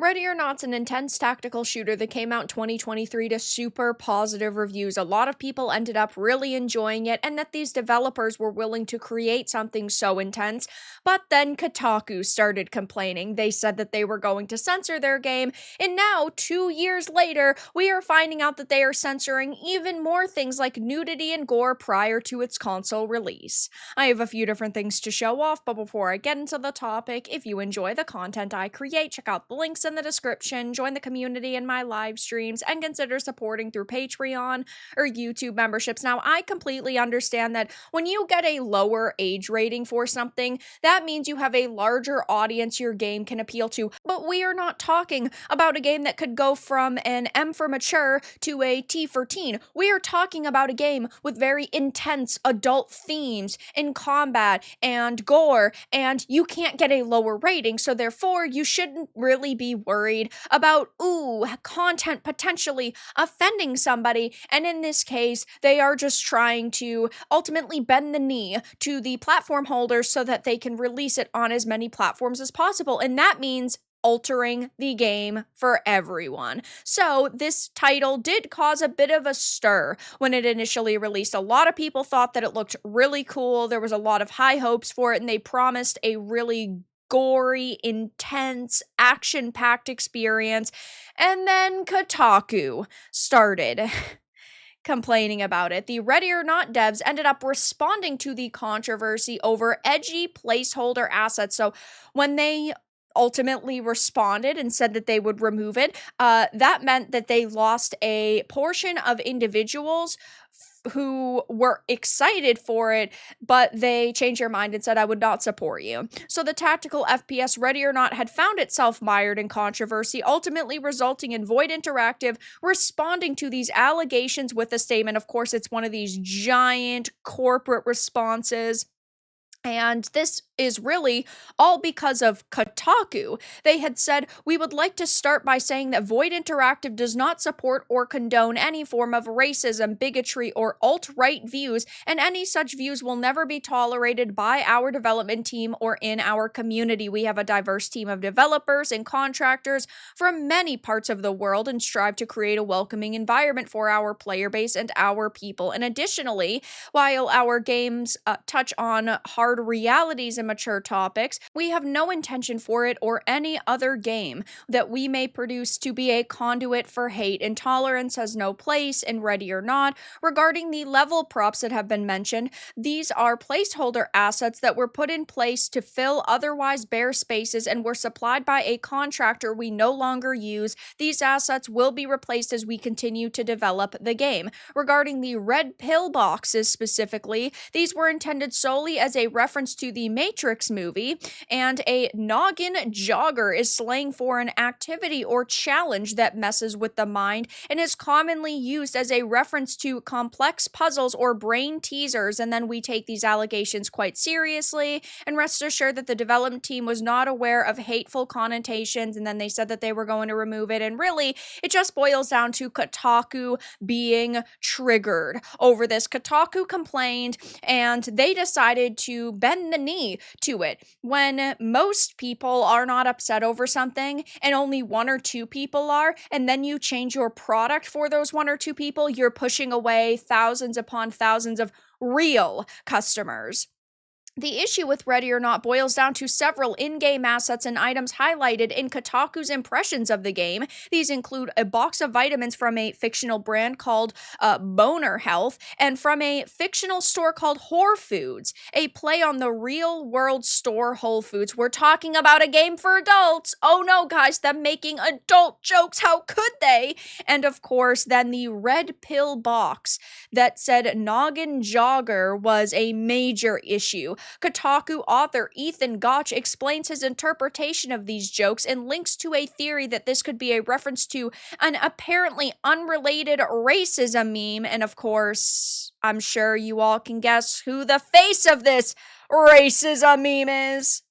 Ready or Not's an intense tactical shooter that came out in 2023 to super positive reviews. A lot of people ended up really enjoying it, and that these developers were willing to create something so intense. But then Kotaku started complaining. They said that they were going to censor their game, and now, 2 years later, we are finding out that they are censoring even more things like nudity and gore prior to its console release. I have a few different things to show off, but before I get into the topic, if you enjoy the content I create, check out the links in the description, join the community in my live streams, and consider supporting through Patreon or YouTube memberships. Now, I completely understand that when you get a lower age rating for something, that means you have a larger audience your game can appeal to, but we are not talking about a game that could go from an M for mature to a T for teen. We are talking about a game with very intense adult themes in combat and gore, and you can't get a lower rating, so therefore you shouldn't really be worried about, content potentially offending somebody. And in this case, they are just trying to ultimately bend the knee to the platform holders so that they can release it on as many platforms as possible. And that means altering the game for everyone. So this title did cause a bit of a stir when it initially released. A lot of people thought that it looked really cool. There was a lot of high hopes for it, and they promised a really gory, intense, action-packed experience. And then Kotaku started complaining about it. The Ready or Not devs ended up responding to the controversy over edgy placeholder assets. So when they ultimately responded and said that they would remove it, that meant that they lost a portion of individuals who were excited for it, but they changed their mind and said, I would not support you. So the tactical FPS Ready or Not had found itself mired in controversy, ultimately resulting in Void Interactive responding to these allegations with a statement. Of course, it's one of these giant corporate responses. And this is really all because of Kotaku. They had said, we would like to start by saying that Void Interactive does not support or condone any form of racism, bigotry, or alt-right views, and any such views will never be tolerated by our development team or in our community. We have a diverse team of developers and contractors from many parts of the world and strive to create a welcoming environment for our player base and our people. And additionally, while our games touch on hard realities and mature topics, we have no intention for it or any other game that we may produce to be a conduit for hate. Intolerance has no place in Ready or Not. Regarding the level props that have been mentioned, these are placeholder assets that were put in place to fill otherwise bare spaces and were supplied by a contractor we no longer use. These assets will be replaced as we continue to develop the game. Regarding the red pill boxes specifically, these were intended solely as a reference to the Matrix movie, and a noggin jogger is slang for an activity or challenge that messes with the mind and is commonly used as a reference to complex puzzles or brain teasers. And then we take these allegations quite seriously, and rest assured that the development team was not aware of hateful connotations, and then they said that they were going to remove it. And really, it just boils down to Kotaku being triggered over this. Kotaku complained, and they decided to bend the knee to it. When most people are not upset over something and only one or two people are, and then you change your product for those one or two people, you're pushing away thousands upon thousands of real customers. The issue with Ready or Not boils down to several in-game assets and items highlighted in Kotaku's impressions of the game. These include a box of vitamins from a fictional brand called Boner Health, and from a fictional store called Whore Foods, a play on the real-world store Whole Foods. We're talking about a game for adults. Oh no, guys, them making adult jokes. How could they? And of course, then the red pill box that said Noggin Jogger was a major issue. Kotaku author Ethan Gotch explains his interpretation of these jokes and links to a theory that this could be a reference to an apparently unrelated racism meme. And of course, I'm sure you all can guess who the face of this racism meme is.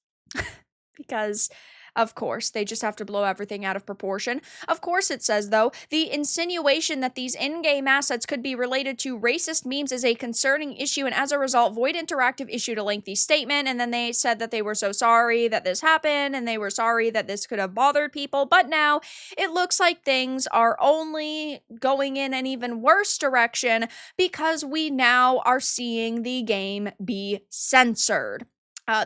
Because Of course, they just have to blow everything out of proportion. Of course, it says, though, the insinuation that these in game assets could be related to racist memes is a concerning issue, and as a result, Void Interactive issued a lengthy statement. And then they said that they were so sorry that this happened, and they were sorry that this could have bothered people. But now it looks like things are only going in an even worse direction because we now are seeing the game be censored.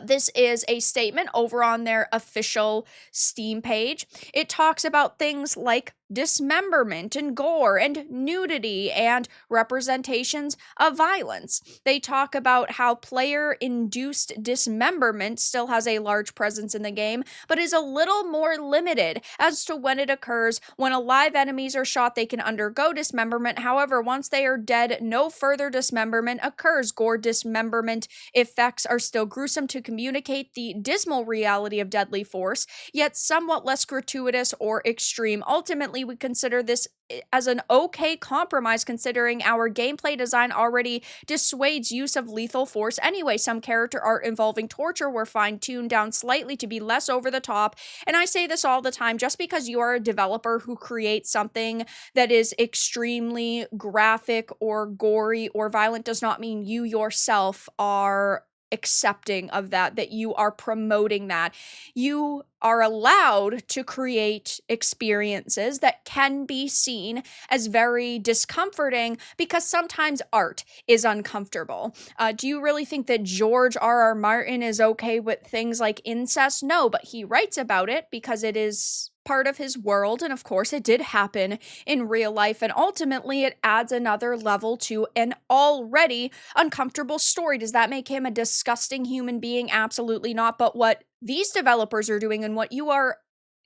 This is a statement over on their official Steam page. It talks about things like dismemberment and gore and nudity and representations of violence. They talk about how player-induced dismemberment still has a large presence in the game, but is a little more limited as to when it occurs. When alive enemies are shot, they can undergo dismemberment. However, once they are dead, no further dismemberment occurs. Gore dismemberment effects are still gruesome to communicate the dismal reality of deadly force, yet somewhat less gratuitous or extreme. Ultimately, we consider this as an okay compromise considering our gameplay design already dissuades use of lethal force anyway. Some character art involving torture were fine-tuned down slightly to be less over the top, and I say this all the time, just because you are a developer who creates something that is extremely graphic or gory or violent does not mean you yourself are accepting of that you are promoting that. You are allowed to create experiences that can be seen as very discomforting because sometimes art is uncomfortable. Do you really think that George R.R. Martin is okay with things like incest? No, but he writes about it because it is part of his world, and of course it did happen in real life, and ultimately it adds another level to an already uncomfortable story. Does that make him a disgusting human being? Absolutely not. But what these developers are doing and what you are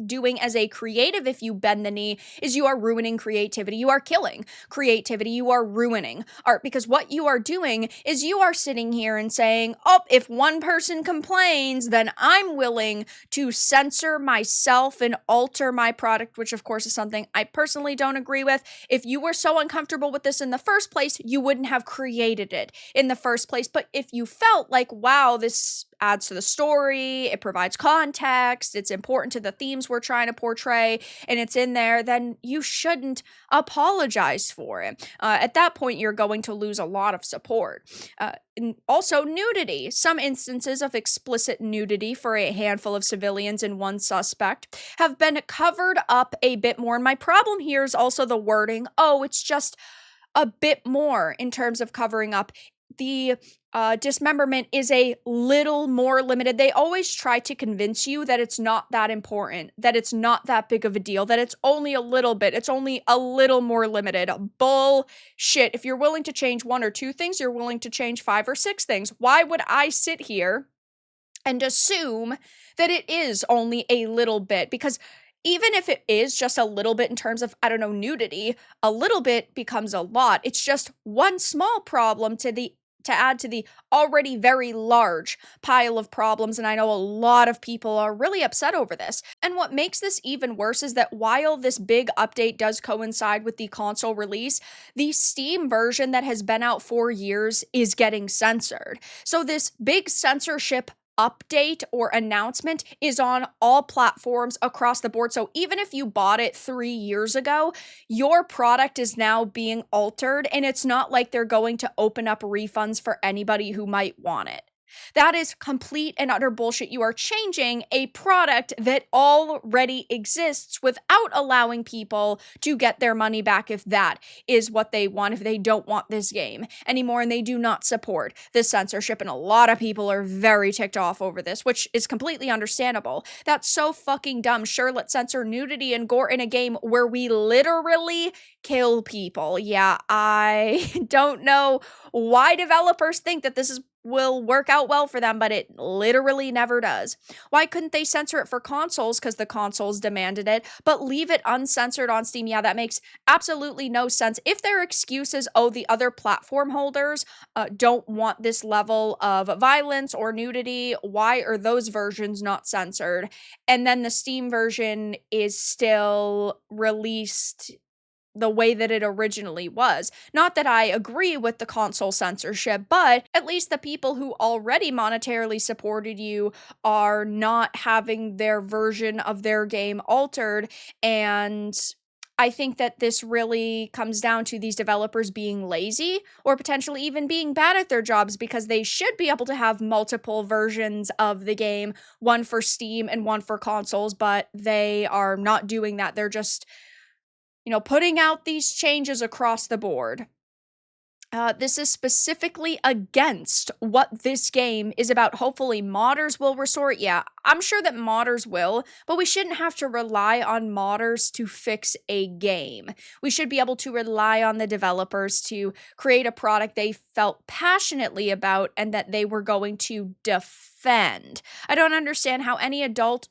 doing as a creative, if you bend the knee, is you are ruining creativity. You are killing creativity. You are ruining art, because what you are doing is you are sitting here and saying, oh, if one person complains, then I'm willing to censor myself and alter my product, which of course is something I personally don't agree with. If you were so uncomfortable with this in the first place, you wouldn't have created it in the first place. But if you felt like, wow, this adds to the story, it provides context, it's important to the themes we're trying to portray, and it's in there, then you shouldn't apologize for it. At that point, you're going to lose a lot of support. And also, nudity. Some instances of explicit nudity for a handful of civilians and one suspect have been covered up a bit more. And my problem here is also the wording. Oh, it's just a bit more in terms of covering up. The dismemberment is a little more limited. They always try to convince you that it's not that important, that it's not that big of a deal, that it's only a little bit, it's only a little more limited. Bullshit. If you're willing to change one or two things, you're willing to change 5 or 6 things. Why would I sit here and assume that it is only a little bit? Because even if it is just a little bit in terms of, I don't know, nudity, a little bit becomes a lot. It's just one small problem to add to the already very large pile of problems, and I know a lot of people are really upset over this. And what makes this even worse is that while this big update does coincide with the console release, the Steam version that has been out for years is getting censored. So this big censorship update or announcement is on all platforms across the board. So even if you bought it 3 years ago, your product is now being altered, and it's not like they're going to open up refunds for anybody who might want it. That is complete and utter bullshit. You are changing a product that already exists without allowing people to get their money back if that is what they want, if they don't want this game anymore and they do not support this censorship. And a lot of people are very ticked off over this, which is completely understandable. That's so fucking dumb. Sure, let's censor nudity and gore in a game where we literally kill people. Yeah, I don't know why developers think that this will work out well for them, but it literally never does. Why couldn't they censor it for consoles? Because the consoles demanded it, but leave it uncensored on Steam? Yeah, that makes absolutely no sense. If their excuse is, oh, the other platform holders don't want this level of violence or nudity, why are those versions not censored? And then the Steam version is still released the way that it originally was. Not that I agree with the console censorship, but at least the people who already monetarily supported you are not having their version of their game altered. And I think that this really comes down to these developers being lazy or potentially even being bad at their jobs, because they should be able to have multiple versions of the game, one for Steam and one for consoles, but they are not doing that. They're just putting out these changes across the board. This is specifically against what this game is about. Hopefully, modders will restore it. Yeah, I'm sure that modders will, but we shouldn't have to rely on modders to fix a game. We should be able to rely on the developers to create a product they felt passionately about and that they were going to defend. I don't understand how any adult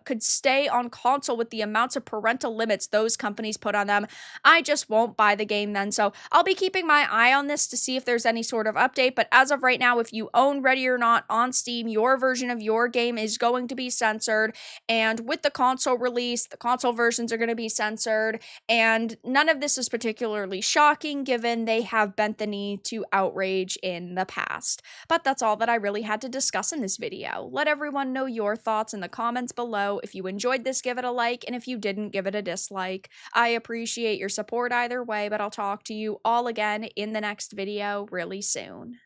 could stay on console with the amounts of parental limits those companies put on them. I just won't buy the game then. So I'll be keeping my eye on this to see if there's any sort of update. But as of right now, if you own Ready or Not on Steam, your version of your game is going to be censored. And with the console release, the console versions are going to be censored. And none of this is particularly shocking given they have bent the knee to outrage in the past. But that's all that I really had to discuss in this video. Let everyone know your thoughts in the comments below. If you enjoyed this, give it a like, and if you didn't, give it a dislike. I appreciate your support either way, but I'll talk to you all again in the next video really soon.